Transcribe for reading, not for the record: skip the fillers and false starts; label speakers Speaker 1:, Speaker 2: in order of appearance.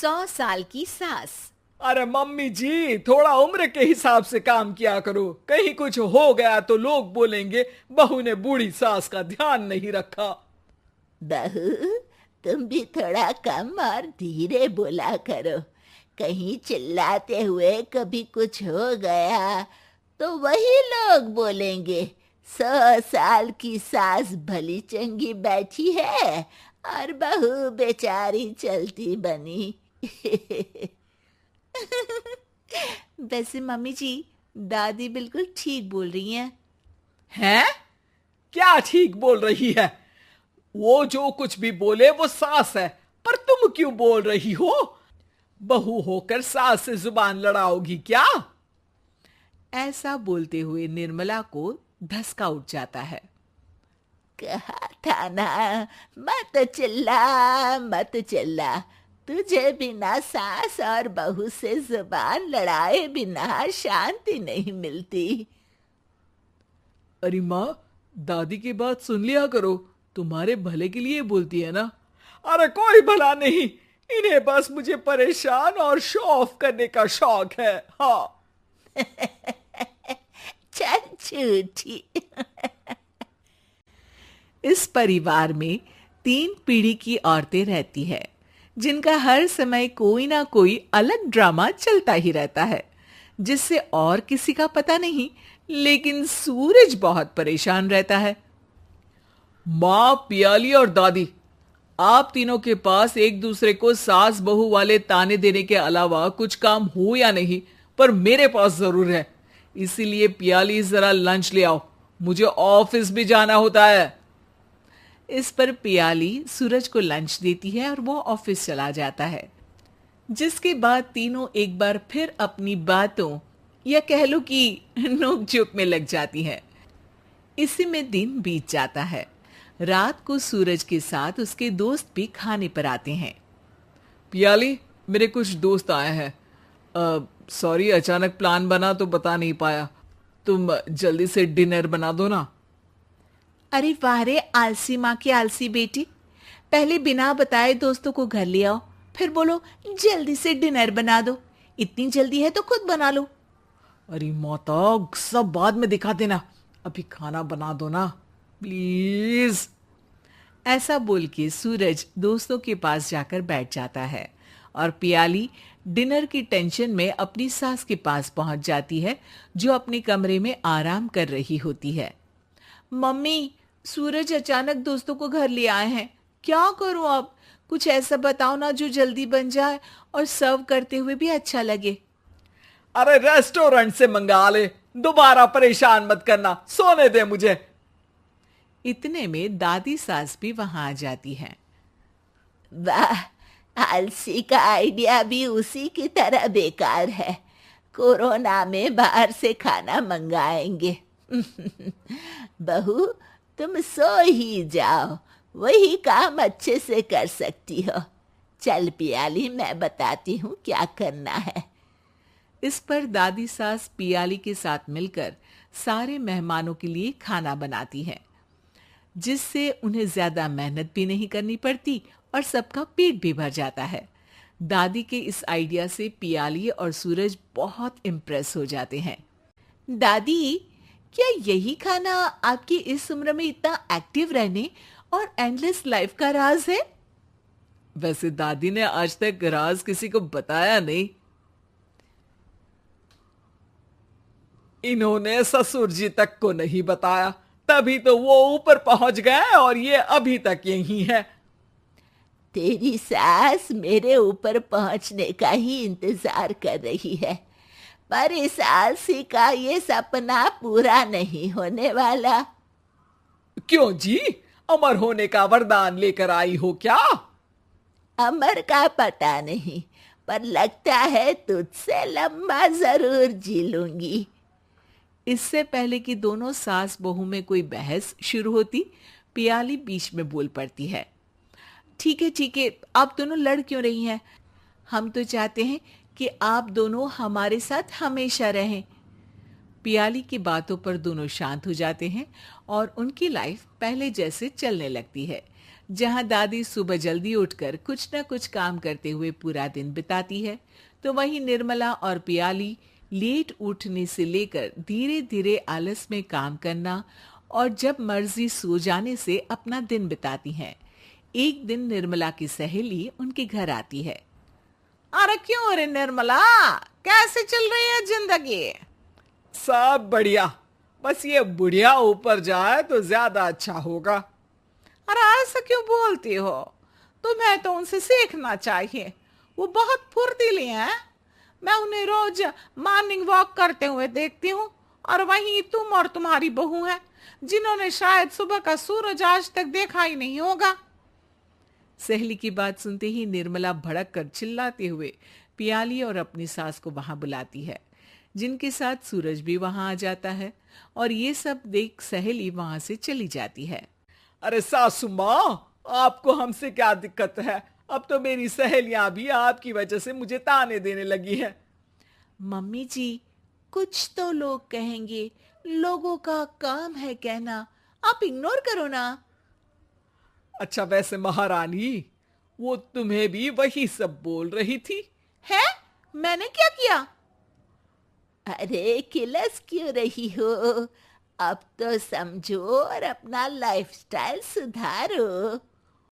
Speaker 1: 100 साल की सास।
Speaker 2: अरे मम्मी जी, थोड़ा उम्र के हिसाब से काम किया करो। कहीं कुछ हो गया तो लोग बोलेंगे बहू ने बूढ़ी सास का ध्यान नहीं रखा।
Speaker 3: बहू, तुम भी थोड़ा कम और धीरे बोला करो। कहीं चिल्लाते हुए कभी कुछ हो गया तो वही लोग बोलेंगे 100 साल की सास भली चंगी बैठी है और बहू बेचारी चलती बनी।
Speaker 1: वैसे मम्मी जी, दादी बिल्कुल ठीक बोल रही हैं।
Speaker 2: हैं? क्या ठीक बोल रही है? वो जो कुछ भी बोले वो सास है, पर तुम क्यों बोल रही हो? बहू होकर सास से जुबान लड़ाओगी क्या?
Speaker 4: ऐसा बोलते हुए निर्मला को धसका उठ जाता है।
Speaker 3: कहा था ना, मत चिल्ला मत चिल्ला। तुझे बिना सास और बहू से जुबान लड़ाए बिना शांति नहीं मिलती।
Speaker 2: अरे माँ, दादी की बात सुन लिया करो, तुम्हारे भले के लिए बोलती है ना। अरे कोई भला नहीं, इन्हें बस मुझे परेशान और शो ऑफ करने का शौक है। हाँ।
Speaker 3: चल झूठी।
Speaker 4: इस परिवार में 3 पीढ़ी की औरतें रहती है, जिनका हर समय कोई ना कोई अलग ड्रामा चलता ही रहता है, जिससे और किसी का पता नहीं, लेकिन सूरज बहुत परेशान रहता है।
Speaker 2: माँ, पियाली और दादी, आप तीनों के पास एक दूसरे को सास बहू वाले ताने देने के अलावा कुछ काम हो या नहीं, पर मेरे पास जरूर है। इसीलिए पियाली, जरा लंच ले आओ, मुझे ऑफिस भी जाना होता है।
Speaker 4: इस पर पियाली सूरज को लंच देती है और वो ऑफिस चला जाता है, जिसके बाद तीनों एक बार फिर अपनी बातों या कह लो कि नोक-झोंक में लग जाती हैं। इसी में दिन बीत जाता है। रात को सूरज के साथ उसके दोस्त भी खाने पर आते हैं।
Speaker 2: पियाली, मेरे कुछ दोस्त आए हैं। सॉरी, अचानक प्लान बना तो बता नहीं पाया। तुम जल्दी से डिनर बना दो ना।
Speaker 1: अरे वाह रे, आलसी माँ की आलसी बेटी। पहले बिना बताए दोस्तों को घर ले आओ, फिर बोलो जल्दी से डिनर बना दो। इतनी जल्दी है तो खुद बना लो।
Speaker 2: अरे माता, सब बाद में दिखा देना, अभी खाना बना दो ना प्लीज।
Speaker 4: ऐसा बोल के सूरज दोस्तों के पास जाकर बैठ जाता है और पियाली डिनर की टेंशन में अपनी सास के पास पहुंच जाती है, जो अपने कमरे में आराम कर रही होती है।
Speaker 1: मम्मी, सूरज अचानक दोस्तों को घर ले आए हैं, क्या करूं अब? कुछ ऐसा बताओ ना जो जल्दी बन जाए और सर्व करते हुए भी अच्छा लगे।
Speaker 2: अरे रेस्टोरेंट से मंगा ले, दोबारा परेशान मत करना, सोने दे मुझे।
Speaker 4: इतने में दादी सास भी वहां आ जाती हैं।
Speaker 3: वाह, आलसी का आइडिया भी उसी की तरह बेकार है। कोरोना में बाहर से खाना मंगाएंगे। बहू, तुम सो ही जाओ, वही काम अच्छे से कर सकती हो। चल पियाली, मैं बताती हूँ क्या करना है।
Speaker 4: इस पर दादी सास पियाली के साथ मिलकर सारे मेहमानों के लिए खाना बनाती हैं, जिससे उन्हें ज्यादा मेहनत भी नहीं करनी पड़ती और सबका पेट भी भर जाता है। दादी के इस आइडिया से पियाली और सूरज बहुत इम्प्रेस हो जाते हैं।
Speaker 1: दादी, क्या यही खाना आपकी इस उम्र में इतना एक्टिव रहने और एंडलेस लाइफ का राज है?
Speaker 2: वैसे दादी ने आज तक राज किसी को बताया नहीं। इन्होंने ससुर जी तक को नहीं बताया, तभी तो वो ऊपर पहुंच गए और ये अभी तक यही है।
Speaker 3: तेरी सास मेरे ऊपर पहुंचने का ही इंतजार कर रही है, पर इस आलसी का ये सपना पूरा नहीं होने वाला।
Speaker 2: क्यों जी, अमर होने का वरदान लेकर आई हो क्या?
Speaker 3: अमर का पता नहीं, पर लगता है तुझसे लंबा जरूर जी लूंगी।
Speaker 4: इससे पहले कि दोनों सास बहू में कोई बहस शुरू होती, पियाली बीच में बोल पड़ती है।
Speaker 1: ठीक है, आप दोनों लड़ क्यों रही हैं? हम तो चाहते हैं कि आप दोनों हमारे साथ हमेशा रहें।
Speaker 4: पियाली की बातों पर दोनों शांत हो जाते हैं और उनकी लाइफ पहले जैसे चलने लगती है, जहां दादी सुबह जल्दी उठकर कुछ न कुछ काम करते हुए पूरा दिन बिताती है, तो वहीं निर्मला और पियाली लेट उठने से लेकर धीरे धीरे आलस में काम करना और जब मर्जी सो जाने से अपना दिन बिताती हैं। एक दिन निर्मला की सहेली उनके घर आती है।
Speaker 1: अरे क्यों रे निर्मला, कैसे चल रही है जिंदगी?
Speaker 2: सब बढ़िया, बस ये बुढ़िया ऊपर जाए तो ज्यादा अच्छा होगा।
Speaker 1: अरे ऐसा क्यों बोलती हो? तुम्हें तो उनसे सीखना चाहिए, वो बहुत फुर्तीली हैं। मैं उन्हें रोज मॉर्निंग वॉक करते हुए देखती हूँ, और वहीं तुम और तुम्हारी बहू हैं जिन्होंने शायद सुबह का सूरज आज तक देखा ही नहीं होगा।
Speaker 4: सहेली की बात सुनते ही निर्मला भड़क कर चिल्लाते हुए पियाली और अपनी सास को वहां बुलाती है, जिनके साथ सूरज भी वहां आ जाता है और ये सब देख सहेली वहां से चली जाती है।
Speaker 2: अरे सासू माँ, आपको हमसे क्या दिक्कत है? अब तो मेरी सहेलियां भी आपकी वजह से मुझे ताने देने लगी है।
Speaker 1: मम्मी जी, कुछ तो लोग कहेंगे, लोगों का काम है कहना, आप इग्नोर करो ना।
Speaker 2: अच्छा वैसे महारानी, वो तुम्हें भी वही सब बोल रही थी?
Speaker 1: है? मैंने क्या किया?
Speaker 3: अरे किलस क्यों रही हो? अब तो समझो और अपना लाइफस्टाइल सुधारो।